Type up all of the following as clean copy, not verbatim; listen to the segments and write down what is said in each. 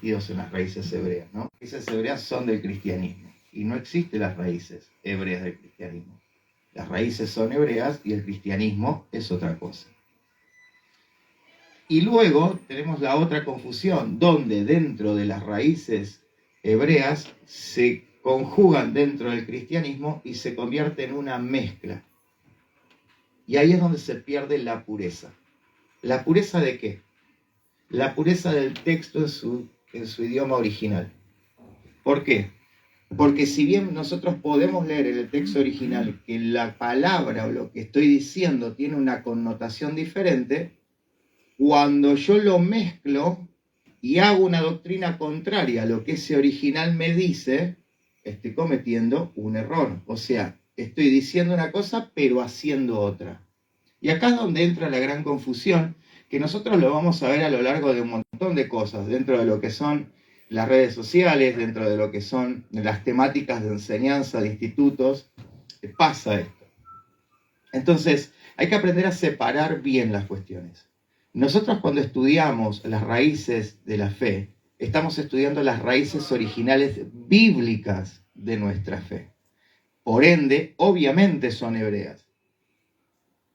metidos en las raíces hebreas, ¿no? Las raíces hebreas son del cristianismo y no existen las raíces hebreas del cristianismo. Las raíces son hebreas y el cristianismo es otra cosa. Y luego tenemos la otra confusión, donde dentro de las raíces hebreas se conjugan dentro del cristianismo y se convierte en una mezcla. Y ahí es donde se pierde la pureza. ¿La pureza de qué? La pureza del texto en su idioma original. ¿Por qué? Porque si bien nosotros podemos leer en el texto original que la palabra o lo que estoy diciendo tiene una connotación diferente, cuando yo lo mezclo y hago una doctrina contraria a lo que ese original me dice, estoy cometiendo un error. O sea, estoy diciendo una cosa pero haciendo otra. Y acá es donde entra la gran confusión, que nosotros lo vamos a ver a lo largo de un montón de cosas, dentro de lo que son las redes sociales, dentro de lo que son las temáticas de enseñanza de institutos, pasa esto. Entonces, hay que aprender a separar bien las cuestiones. Nosotros cuando estudiamos las raíces de la fe, estamos estudiando las raíces originales bíblicas de nuestra fe. Por ende, obviamente son hebreas.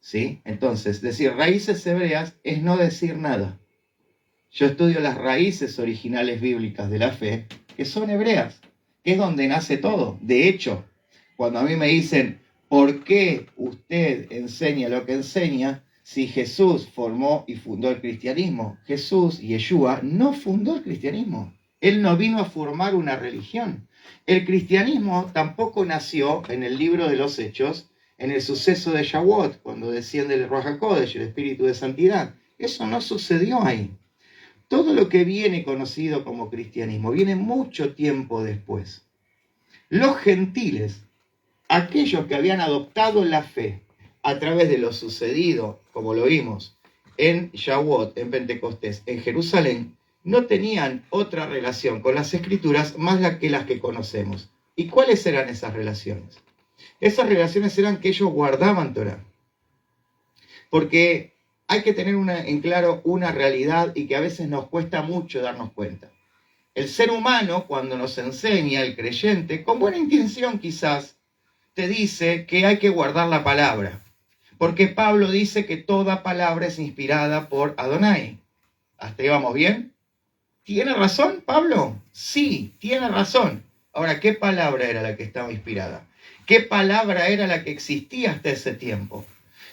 ¿Sí? Entonces, decir raíces hebreas es no decir nada. Yo estudio las raíces originales bíblicas de la fe, que son hebreas, que es donde nace todo. De hecho, cuando a mí me dicen, ¿por qué usted enseña lo que enseña si Jesús formó y fundó el cristianismo? Jesús, Yeshua, no fundó el cristianismo. Él no vino a formar una religión. El cristianismo tampoco nació en el libro de los Hechos, en el suceso de Shavuot, cuando desciende el Ruach HaKodesh, el Espíritu de Santidad. Eso no sucedió ahí. Todo lo que viene conocido como cristianismo viene mucho tiempo después. Los gentiles, aquellos que habían adoptado la fe a través de lo sucedido, como lo vimos, en Shavuot, en Pentecostés, en Jerusalén, no tenían otra relación con las Escrituras más que las que conocemos. ¿Y cuáles eran esas relaciones? Esas relaciones eran que ellos guardaban Torá. Porque hay que tener en claro una realidad y que a veces nos cuesta mucho darnos cuenta. El ser humano, cuando nos enseña, el creyente, con buena intención quizás, te dice que hay que guardar la palabra. Porque Pablo dice que toda palabra es inspirada por Adonai. ¿Hasta ahí vamos bien? ¿Tiene razón Pablo? Sí, tiene razón. Ahora, ¿qué palabra era la que estaba inspirada? ¿Qué palabra era la que existía hasta ese tiempo?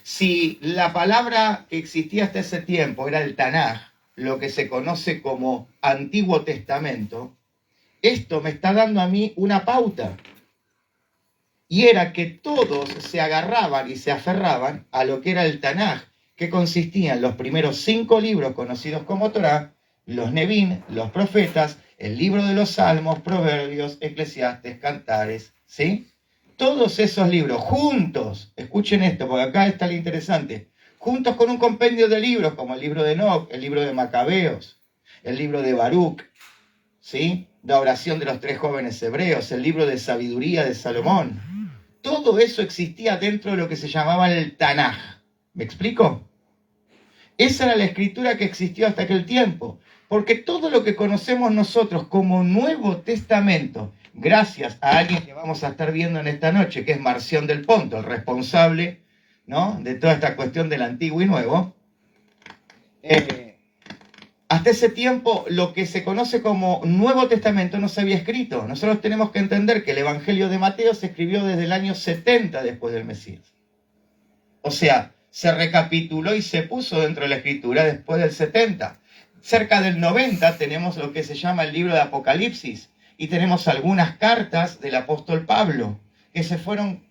Si la palabra que existía hasta ese tiempo era el Tanaj, lo que se conoce como Antiguo Testamento, esto me está dando a mí una pauta. Y era que todos se agarraban y se aferraban a lo que era el Tanaj, que consistía en los primeros 5 libros conocidos como Torá, los Nevín, los profetas, el libro de los Salmos, Proverbios, Eclesiastes, Cantares, ¿sí? Todos esos libros juntos, escuchen esto, porque acá está lo interesante, juntos con un compendio de libros como el libro de Enoc, el libro de Macabeos, el libro de Baruch, ¿sí? La oración de los 3 jóvenes hebreos, el libro de sabiduría de Salomón. Todo eso existía dentro de lo que se llamaba el Tanaj. ¿Me explico? Esa era la escritura que existió hasta aquel tiempo. Porque todo lo que conocemos nosotros como Nuevo Testamento, gracias a alguien que vamos a estar viendo en esta noche, que es Marción del Ponto, el responsable, ¿no?, de toda esta cuestión del Antiguo y Nuevo, hasta ese tiempo lo que se conoce como Nuevo Testamento no se había escrito. Nosotros tenemos que entender que el Evangelio de Mateo se escribió desde el año 70 después del Mesías. O sea, se recapituló y se puso dentro de la Escritura después del 70. Cerca del 90 tenemos lo que se llama el libro de Apocalipsis y tenemos algunas cartas del apóstol Pablo que se fueron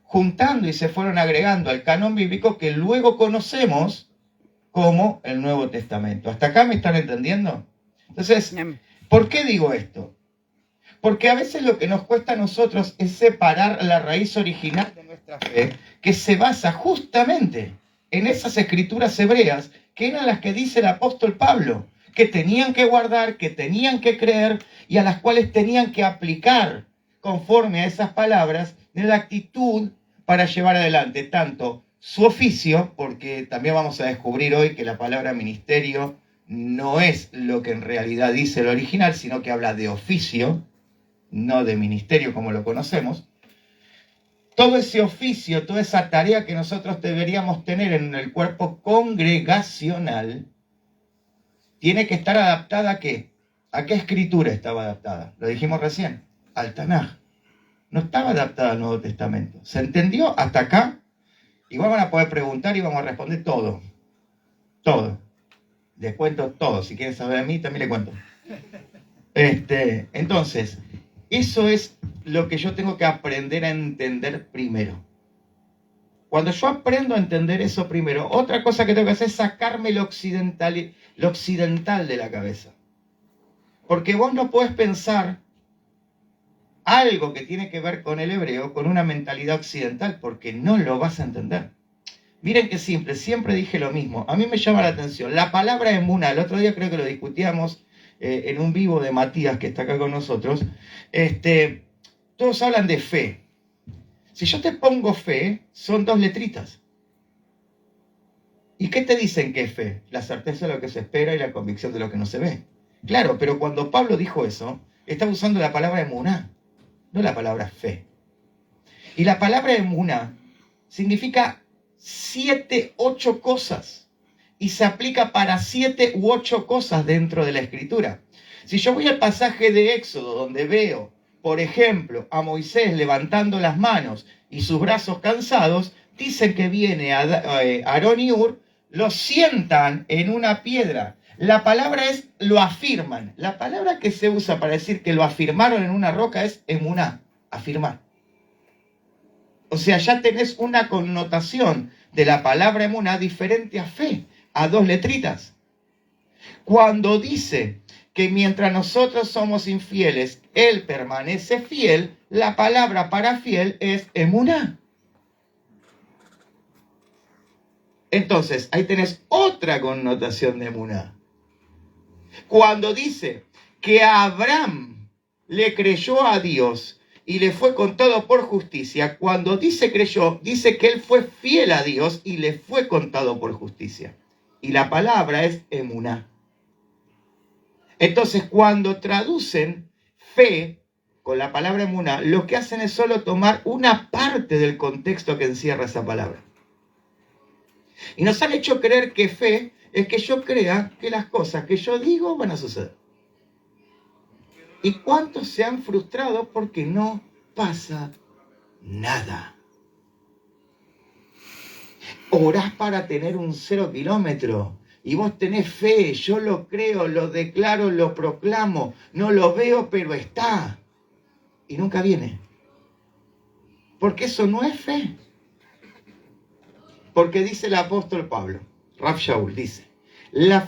juntando y se fueron agregando al canon bíblico que luego conocemos como el Nuevo Testamento. ¿Hasta acá me están entendiendo? Entonces, ¿por qué digo esto? Porque a veces lo que nos cuesta a nosotros es separar la raíz original de nuestra fe, que se basa justamente en esas escrituras hebreas, que eran las que dice el apóstol Pablo, que tenían que guardar, que tenían que creer y a las cuales tenían que aplicar conforme a esas palabras de la actitud para llevar adelante tanto su oficio, porque también vamos a descubrir hoy que la palabra ministerio no es lo que en realidad dice el original, sino que habla de oficio, no de ministerio como lo conocemos. Todo ese oficio, toda esa tarea que nosotros deberíamos tener en el cuerpo congregacional, tiene que estar adaptada ¿a qué? ¿A qué escritura estaba adaptada? Lo dijimos recién, al Tanaj. No estaba adaptada al Nuevo Testamento. ¿Se entendió hasta acá? Igual van a poder preguntar y vamos a responder todo. Todo. Les cuento todo. Si quieren saber de mí, también les cuento. Entonces, eso es lo que yo tengo que aprender a entender primero. Cuando yo aprendo a entender eso primero, otra cosa que tengo que hacer es sacarme lo occidental de la cabeza. Porque vos no podés pensar algo que tiene que ver con el hebreo con una mentalidad occidental, porque no lo vas a entender. Miren qué simple, siempre dije lo mismo. A mí me llama la atención. La palabra emuná, el otro día creo que lo discutíamos en un vivo de Matías, que está acá con nosotros. Todos hablan de fe. Si yo te pongo fe, son 2 letritas. ¿Y qué te dicen que es fe? La certeza de lo que se espera y la convicción de lo que no se ve. Claro, pero cuando Pablo dijo eso, estaba usando la palabra emuná, no la palabra fe. Y la palabra emuná significa 7, 8 cosas. Y se aplica para 7 u 8 cosas dentro de la Escritura. Si yo voy al pasaje de Éxodo, donde veo, por ejemplo, a Moisés levantando las manos y sus brazos cansados, dicen que viene Aarón y Hur, lo sientan en una piedra. La palabra es, lo afirman. La palabra que se usa para decir que lo afirmaron en una roca es emuná, afirmar. O sea, ya tenés una connotación de la palabra emuná diferente a fe, a 2 letritas. Cuando dice que mientras nosotros somos infieles, Él permanece fiel, la palabra para fiel es emuná. Entonces, ahí tenés otra connotación de emuná. Cuando dice que Abraham le creyó a Dios y le fue contado por justicia, cuando dice creyó, dice que él fue fiel a Dios y le fue contado por justicia. Y la palabra es emuná. Entonces, cuando traducen fe con la palabra emuná, lo que hacen es solo tomar una parte del contexto que encierra esa palabra. Y nos han hecho creer que fe es que yo crea que las cosas que yo digo van a suceder. ¿Y cuántos se han frustrado porque no pasa nada? Orás para tener un 0 kilómetro y vos tenés fe, yo lo creo, lo declaro, lo proclamo, no lo veo, pero está. Y nunca viene. Porque eso no es fe. Porque dice el apóstol Pablo, Rav Shaul dice, la